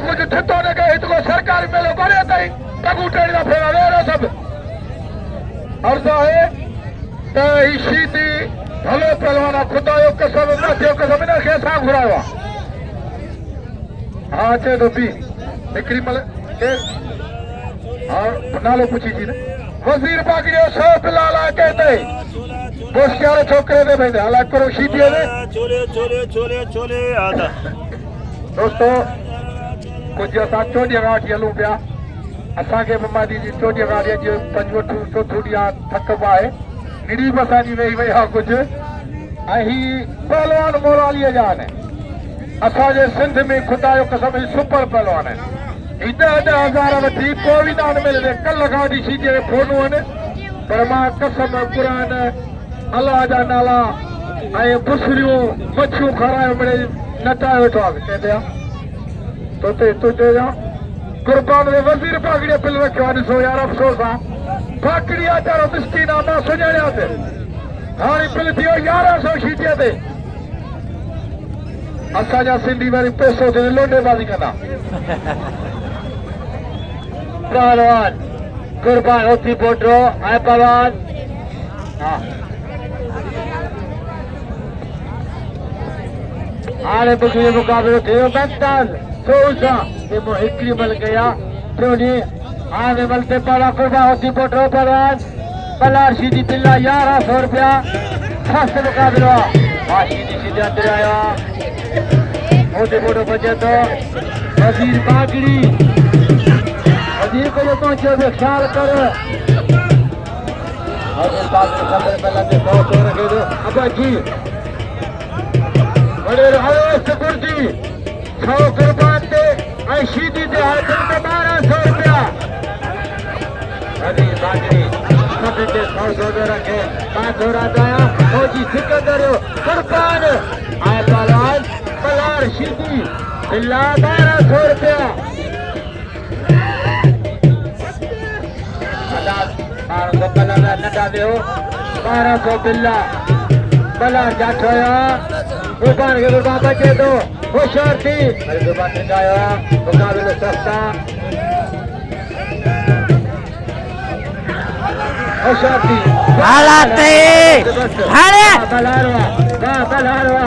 कुछ ठितो ने के इतको सरकारी मेलो करे तई तगु टेड़ा फेरा वेरो सब अर्ज है त ईशीदी भलो पहलवाना खुदायो कसम माथियो कसम ने के सा घुरावा हां चे तो पी निकरी मल के हां नालो पूछी जी ने वजीर बागड़ियो सो पिलाला कहते दोस्तारे छोकरे दे भाई हालात करो शीतिए ने चोले आदा दोस्तों कुछ असां चोॾीह गांठ हलूं पिया असांखे ममादी जी चोॾीह गांठ जो पंजो चोथो ॾींहुं आहे थक आहे निड़ी बि असांजी वेही वई आहे कुझु ऐं ही पहलवान मोरालीअ जा आहिनि असांजे सिंध में खुदा जो कसम सुपर पहलवान आहिनि ही 10,000 वठी पोइ बि न मिले कल्ह खां वठी शीतीअ खे फोनूं आहिनि पर मां कसम क़ुरान अलाह जा नाला ऐं बुसरियूं मच्छियूं खाराए मिड़े नचाए वेठो आहे कंहिंते आहे तोते तुंहिंजे जा कुर्बान में वज़ीर पागड़िया पिल रखियो आहे ॾिसो यार अफ़सोस आहे पाकड़ी आचारो मिस्कीन आहे मां सुञाणियासीं हाणे पिल थियो 1100 शीटीअ ते असांजा सिंधी वरी पैसो ते लोडेबाज़ी कंदा पहलवान कुर्बान होती पोटो ऐं पहलवान हा हाणे बुखी मुक़ाबिलो थियो मैदान सोसा ये मो हिकड़ी मल गया थोड़ी आने मलते पड़ा कुर्बा होती पोटो पहलवान बलार सीधी पिल्ला 1100 रुपया फर्स्ट मुकाबला सीधी अंदर आया होते पोटो बचे तो वजीर बागड़ी वजीर को जो पहुंचे तो ख्याल कर वजीर बागड़ी खबर में लगे 100 रखे दो अब जी बड़े रहो सिकुर्जी 100 कुर्बान दे आई सीधी दे हाथ में 1200 रुपया वजीर बागड़ी सब दे 100 रखे 500 आया फौजी सिकंदर कुर्बान आए पहलवान बलार सीधी बिल्ला 1200 रुपया नटा दो 1200 बिल्ला बलार जाठोया कुर्बान के कुर्बान बचे दो होशियार थी कुर्बान निकाया मुकाबले सस्ता होशियार थी हालात बलारवा